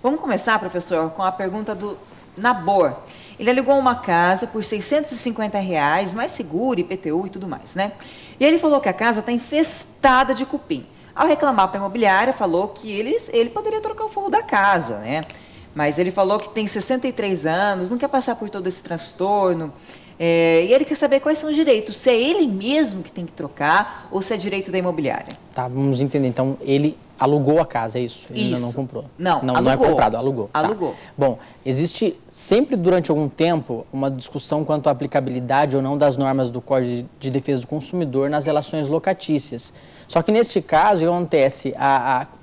Vamos começar, professor, com a pergunta do Nabor. Ele alugou uma casa por R$650, mais seguro, IPTU e tudo mais, né? E ele falou que a casa está infestada de cupim. Ao reclamar para a imobiliária, falou que ele poderia trocar o forro da casa, né? Mas ele falou que tem 63 anos, não quer passar por todo esse transtorno. E ele quer saber quais são os direitos, se é ele mesmo que tem que trocar ou se é direito da imobiliária. Tá, vamos entender. Então, ele alugou a casa, é isso? Ele ainda não comprou? Não, alugou. Não é comprado, alugou. Alugou. Tá. Bom, existe sempre durante algum tempo uma discussão quanto à aplicabilidade ou não das normas do Código de Defesa do Consumidor nas relações locatícias. Só que neste caso, o que acontece?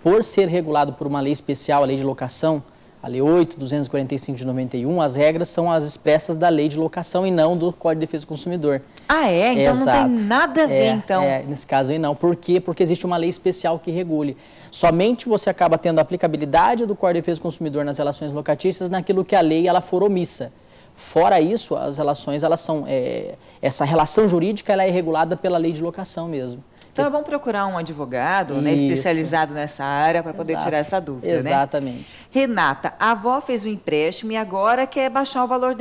Por ser regulado por uma lei especial, a lei de locação, a Lei 8.245 de 91, as regras são as expressas da Lei de Locação e não do Código de Defesa do Consumidor. Ah, é? Então Exato. Não tem nada a ver, então? Nesse caso aí não. Por quê? Porque existe uma lei especial que regule. Somente você acaba tendo a aplicabilidade do Código de Defesa do Consumidor nas relações locatícias naquilo que a lei ela for omissa. Fora isso, as relações, elas são... essa relação jurídica ela é regulada pela Lei de Locação mesmo. Então vamos procurar um advogado, né, especializado nessa área para poder tirar essa dúvida, Exatamente. Né? Renata, a avó fez um empréstimo e agora quer baixar o valor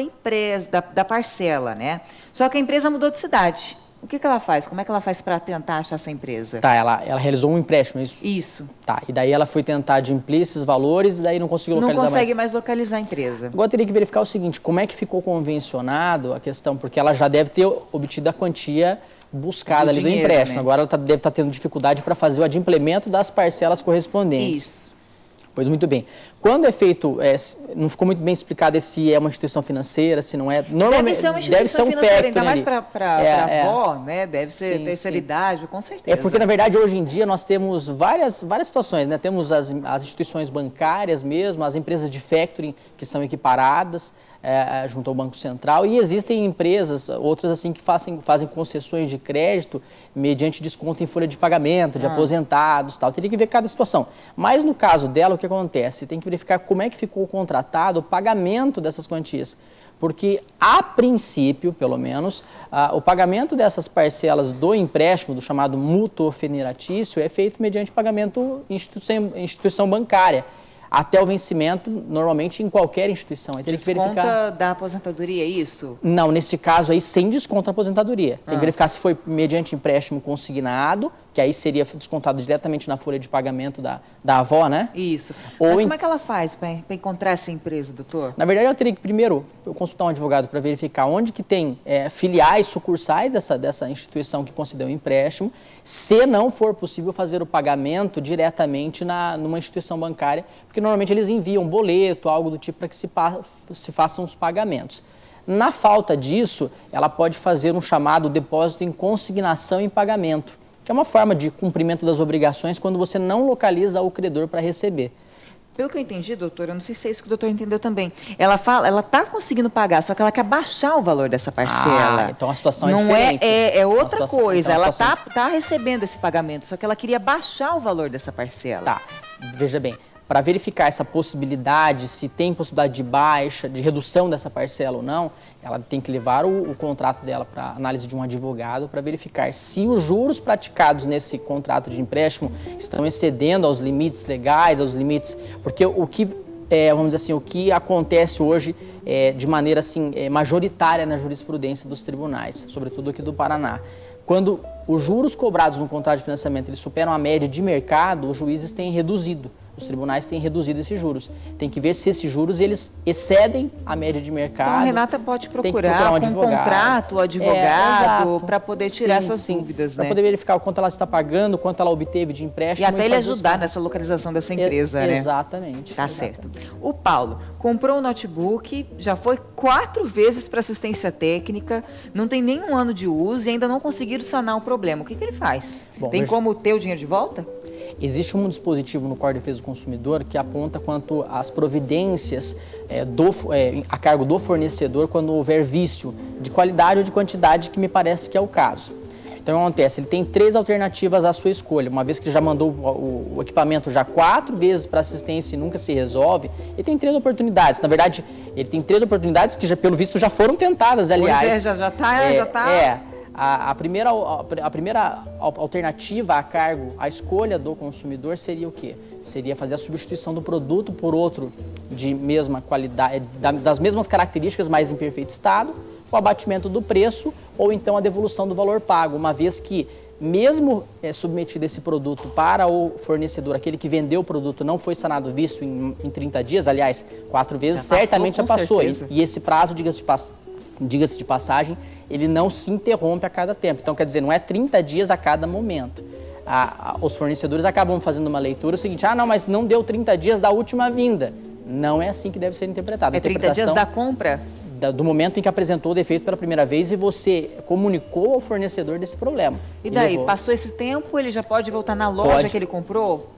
da parcela, né? Só que a empresa mudou de cidade. O que ela faz? Como é que ela faz para tentar achar essa empresa? Tá, ela realizou um empréstimo, é isso? Isso. Tá, e daí ela foi tentar adimplir esses valores e daí não conseguiu localizar mais. Não consegue mais localizar a empresa. Agora teria que verificar o seguinte, como é que ficou convencionado a questão, porque ela já deve ter obtido a quantia buscada ali do empréstimo. Né? Agora ela deve estar tendo dificuldade para fazer o adimplemento das parcelas correspondentes. Isso. Pois muito bem. Quando é feito, não ficou muito bem explicado se é uma instituição financeira, se não é. Normalmente deve ser um financeira, ainda mais para a avó, né? Deve ser terceiridade, com certeza. Porque na verdade hoje em dia nós temos várias situações, né? Temos as instituições bancárias mesmo, as empresas de factoring que são equiparadas. Junto ao Banco Central, e existem empresas, outras assim, que fazem concessões de crédito mediante desconto em folha de pagamento, de aposentados, tal. Teria que ver cada situação. Mas no caso dela, o que acontece? Tem que verificar como é que ficou contratado o pagamento dessas quantias. Porque, a princípio, pelo menos, o pagamento dessas parcelas do empréstimo, do chamado mútuo feneratício, é feito mediante pagamento em instituição bancária. Até o vencimento, normalmente em qualquer instituição. Aí tem que verificar da aposentadoria, é isso? Não, nesse caso aí sem desconto da aposentadoria. Tem que verificar se foi mediante empréstimo consignado, que aí seria descontado diretamente na folha de pagamento da avó, né? Isso. Mas como é que ela faz para encontrar essa empresa, doutor? Na verdade, eu teria que primeiro consultar um advogado para verificar onde que tem filiais, sucursais dessa instituição que concedeu o empréstimo, se não for possível fazer o pagamento diretamente numa instituição bancária, porque normalmente eles enviam boleto, algo do tipo, para que se façam os pagamentos. Na falta disso, ela pode fazer um chamado depósito em consignação em pagamento, que é uma forma de cumprimento das obrigações quando você não localiza o credor para receber. Pelo que eu entendi, doutor, eu não sei se é isso que o doutor entendeu também. Ela está conseguindo pagar, só que ela quer baixar o valor dessa parcela. Então a situação é diferente. É outra coisa. Ela está recebendo esse pagamento, só que ela queria baixar o valor dessa parcela. Tá, veja bem. Para verificar essa possibilidade, se tem possibilidade de baixa, de redução dessa parcela ou não, ela tem que levar o contrato dela para análise de um advogado para verificar se os juros praticados nesse contrato de empréstimo estão excedendo aos limites legais, aos limites... Porque vamos dizer assim, o que acontece hoje de maneira assim, majoritária na jurisprudência dos tribunais, sobretudo aqui do Paraná. Quando os juros cobrados no contrato de financiamento eles superam a média de mercado, os juízes têm reduzido. Os tribunais têm reduzido esses juros. Tem que ver se esses juros eles excedem a média de mercado. Então a Renata pode procurar um contrato, advogado, para poder tirar essas dúvidas, né? Para poder verificar o quanto ela está pagando, quanto ela obteve de empréstimo. E até ele ajudar nessa localização dessa empresa, né? Exatamente. Tá certo. O Paulo comprou um notebook, já foi 4 vezes para assistência técnica, não tem nem 1 ano de uso e ainda não conseguiram sanar o problema. O que ele faz? Tem como ter o dinheiro de volta? Existe um dispositivo no Código de Defesa do Consumidor que aponta quanto às providências a cargo do fornecedor quando houver vício de qualidade ou de quantidade, que me parece que é o caso. Então, o que acontece? Ele tem 3 alternativas à sua escolha. Uma vez que ele já mandou o equipamento 4 vezes para assistência e nunca se resolve, ele tem 3 oportunidades. Na verdade, ele tem 3 oportunidades que, pelo visto, já foram tentadas, aliás. Pois já está. A primeira alternativa a cargo, a escolha do consumidor seria o quê? seria fazer a substituição do produto por outro de mesma qualidade, das mesmas características, mas em perfeito estado, o abatimento do preço ou então a devolução do valor pago, uma vez que mesmo submetido esse produto para o fornecedor, aquele que vendeu o produto não foi sanado o vício em 30 dias, aliás, 4 vezes, certamente já passou. E esse prazo, diga-se de passagem, ele não se interrompe a cada tempo. Então, quer dizer, não é 30 dias a cada momento. Os fornecedores acabam fazendo uma leitura seguinte, não, mas não deu 30 dias da última vinda. Não é assim que deve ser interpretado. É 30 dias da compra? Do momento em que apresentou o defeito pela primeira vez e você comunicou ao fornecedor desse problema. E daí, passou esse tempo, ele já pode voltar na loja que ele comprou?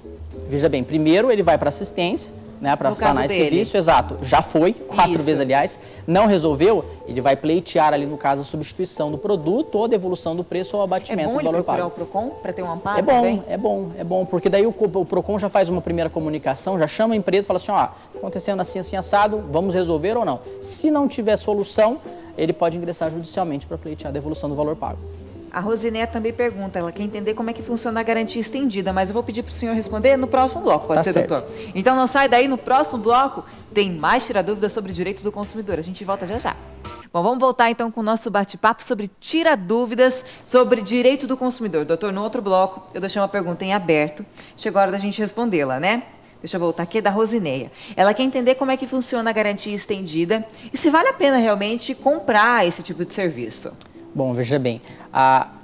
Veja bem, primeiro ele vai para assistência, né, para sanar esse vício, exato, já foi, 4 vezes aliás, não resolveu, ele vai pleitear ali no caso a substituição do produto ou devolução do preço ou abatimento do valor pago. É bom ele procurar o PROCON para ter um amparo? É bom, porque daí o PROCON já faz uma primeira comunicação, já chama a empresa e fala assim, acontecendo assim, assim, assado, vamos resolver ou não? Se não tiver solução, ele pode ingressar judicialmente para pleitear a devolução do valor pago. A Rosinéia também pergunta, ela quer entender como é que funciona a garantia estendida, mas eu vou pedir para o senhor responder no próximo bloco, pode ser, certo, doutor? Então não sai daí, no próximo bloco tem mais Tira Dúvidas sobre direitos do consumidor. A gente volta já já. Bom, vamos voltar então com o nosso bate-papo sobre Tira Dúvidas sobre direito do consumidor. Doutor, no outro bloco eu deixei uma pergunta em aberto, chegou a hora da gente respondê-la, né? Deixa eu voltar aqui, da Rosinéia. Ela quer entender como é que funciona a garantia estendida e se vale a pena realmente comprar esse tipo de serviço. Bom, veja bem,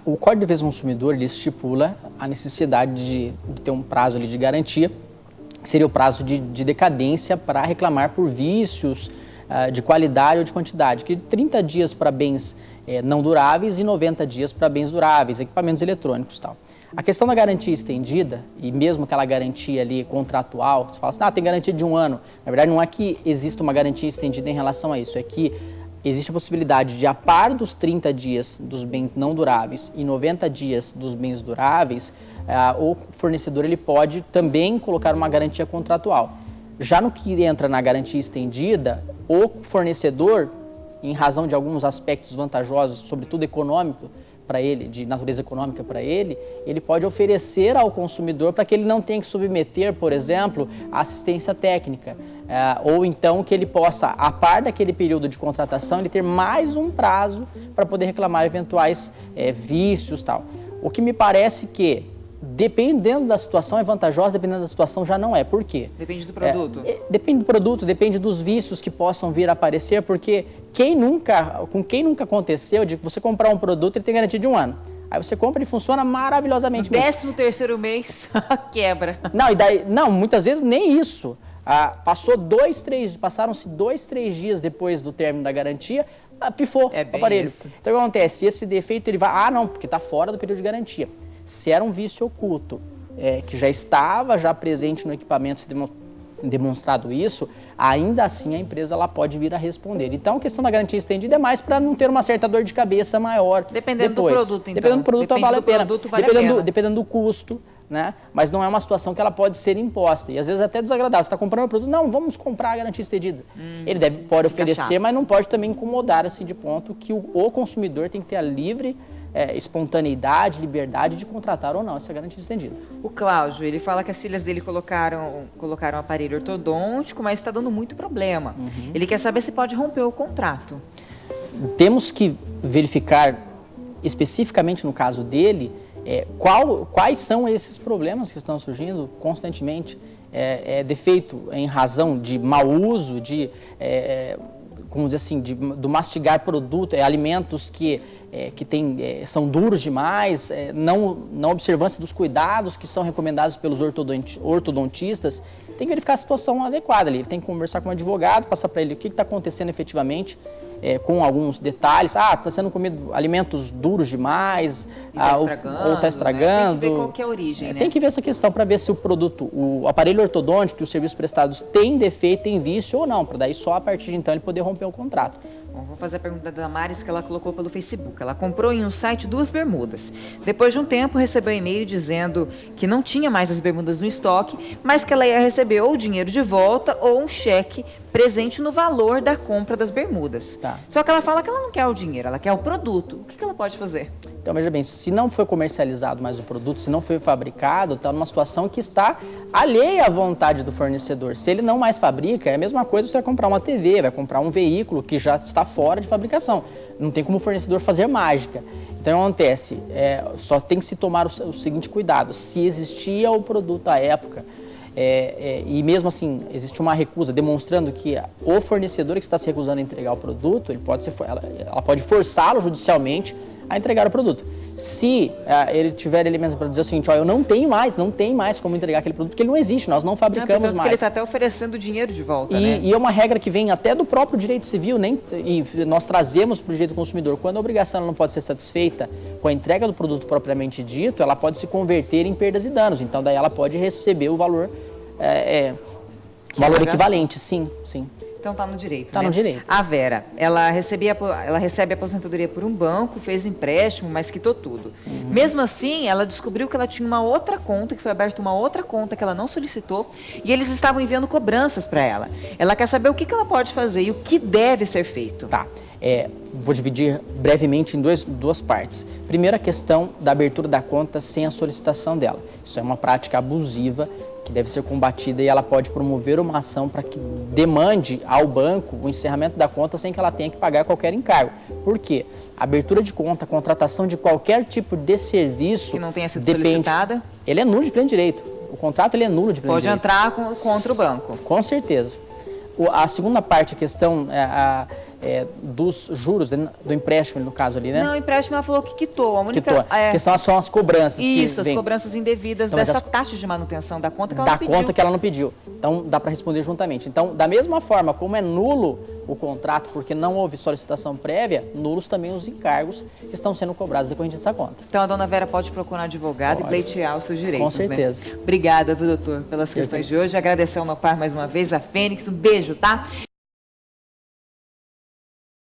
o Código de Defesa do Consumidor ele estipula a necessidade de ter um prazo ali de garantia, que seria o prazo de decadência para reclamar por vícios de qualidade ou de quantidade, que 30 dias para bens não duráveis e 90 dias para bens duráveis, equipamentos eletrônicos e tal. A questão da garantia estendida, e mesmo aquela garantia ali contratual, você fala assim, tem garantia de 1 ano. Na verdade, não é que exista uma garantia estendida em relação a isso, é que existe a possibilidade de, a par dos 30 dias dos bens não duráveis e 90 dias dos bens duráveis, o fornecedor ele pode também colocar uma garantia contratual. Já no que entra na garantia estendida, o fornecedor, em razão de alguns aspectos vantajosos, sobretudo econômico para ele, de natureza econômica para ele pode oferecer ao consumidor para que ele não tenha que submeter, por exemplo, a assistência técnica. Ou então que ele possa, a par daquele período de contratação, ele ter mais um prazo para poder reclamar eventuais vícios e tal. O que me parece que, dependendo da situação, é vantajosa, dependendo da situação já não é. Por quê? Depende do produto. Depende do produto, depende dos vícios que possam vir a aparecer, porque com quem nunca aconteceu de você comprar um produto e tem garantia de 1 ano. Aí você compra e funciona maravilhosamente bem. 13º mês, quebra. Não, muitas vezes nem isso. Passaram-se 2, 3 dias depois do término da garantia, pifou o aparelho. Isso. Então o que acontece? Esse defeito ele vai, não, porque está fora do período de garantia. Se era um vício oculto, que já estava presente no equipamento, se demonstrado isso, ainda assim a empresa ela pode vir a responder. Então a questão da garantia estendida é mais para não ter uma certa dor de cabeça maior. Dependendo do produto, então. Dependendo do produto, vale a pena. Dependendo do custo, né? Mas não é uma situação que ela pode ser imposta. E às vezes até desagradável. Você está comprando um produto, não, vamos comprar a garantia estendida. Ele pode oferecer, mas não pode também incomodar assim de ponto que o consumidor tem que ter a livre espontaneidade, liberdade de contratar ou não essa garantia estendida. O Cláudio, ele fala que as filhas dele colocaram um aparelho ortodôntico, mas está dando muito problema. Ele quer saber se pode romper o contrato. Temos que verificar especificamente no caso dele quais são esses problemas que estão surgindo constantemente. Defeito em razão de mau uso, como dizer assim, do mastigar produto, alimentos que são duros demais, não observância dos cuidados que são recomendados pelos ortodontistas. Tem que verificar a situação adequada ali. Ele tem que conversar com um advogado, passar para ele o que está acontecendo efetivamente, com alguns detalhes. Está sendo comido alimentos duros demais, ou está estragando. Tem que ver qual que é a origem, né? Tem que ver essa questão para ver se o aparelho ortodôntico e os serviços prestados têm defeito, tem vício ou não, para daí só a partir de então ele poder romper o contrato. Bom, vou fazer a pergunta da Damares que ela colocou pelo Facebook. Ela comprou em um site 2 bermudas. Depois de um tempo recebeu um e-mail dizendo que não tinha mais as bermudas no estoque, mas que ela ia receber ou o dinheiro de volta ou um cheque presente no valor da compra das bermudas. Tá. Só que ela fala que ela não quer o dinheiro, ela quer o produto. O que ela pode fazer? Então, veja bem, se não foi comercializado mais o produto, se não foi fabricado, está numa situação que está alheia à vontade do fornecedor. Se ele não mais fabrica, é a mesma coisa você vai comprar uma TV, vai comprar um veículo que já está fora de fabricação. Não tem como o fornecedor fazer mágica. Então, acontece, só tem que se tomar o seguinte cuidado: se existia o produto à época, e mesmo assim existe uma recusa demonstrando que o fornecedor que está se recusando a entregar o produto, ela pode forçá-lo judicialmente a entregar o produto. Se ele tiver elementos para dizer o seguinte: ó, eu não tenho mais como entregar aquele produto, porque ele não existe, nós não fabricamos mais. Ele está até oferecendo dinheiro de volta, né? E é uma regra que vem até do próprio direito civil, e nós trazemos para o direito do consumidor. Quando a obrigação não pode ser satisfeita com a entrega do produto propriamente dito, ela pode se converter em perdas e danos. Então, daí ela pode receber o valor, valor equivalente, sim. Então tá no direito, Tá né? no direito. A Vera, ela recebe a aposentadoria por um banco, fez empréstimo, mas quitou tudo. Mesmo assim, ela descobriu que ela tinha uma outra conta, que foi aberta uma outra conta que ela não solicitou, e eles estavam enviando cobranças para ela. Ela quer saber o que ela pode fazer e o que deve ser feito. Tá. Vou dividir brevemente em duas partes. Primeiro, a questão da abertura da conta sem a solicitação dela. Isso é uma prática abusiva que deve ser combatida, e ela pode promover uma ação para que demande ao banco o encerramento da conta sem que ela tenha que pagar qualquer encargo. Por quê? A abertura de conta, a contratação de qualquer tipo de serviço que não tenha sido solicitada, ele é nulo de pleno direito. O contrato ele é nulo de pleno direito. Pode entrar contra o banco. Com certeza. A segunda parte, a questão dos juros, do empréstimo, no caso ali, né? Não, o empréstimo ela falou que quitou. A única quitou. Que são as cobranças. Isso, as cobranças indevidas então, dessa taxa de manutenção da conta que ela não pediu. Da conta que ela não pediu. Então, dá para responder juntamente. Então, da mesma forma como é nulo o contrato, porque não houve solicitação prévia, nulos também os encargos que estão sendo cobrados decorrente dessa conta. Então, a dona Vera pode procurar um advogado e pleitear os seus direitos, com certeza. Né? Obrigada, doutor, pelas questões de hoje. Agradecer ao Nopar mais uma vez, a Fênix. Um beijo, tá?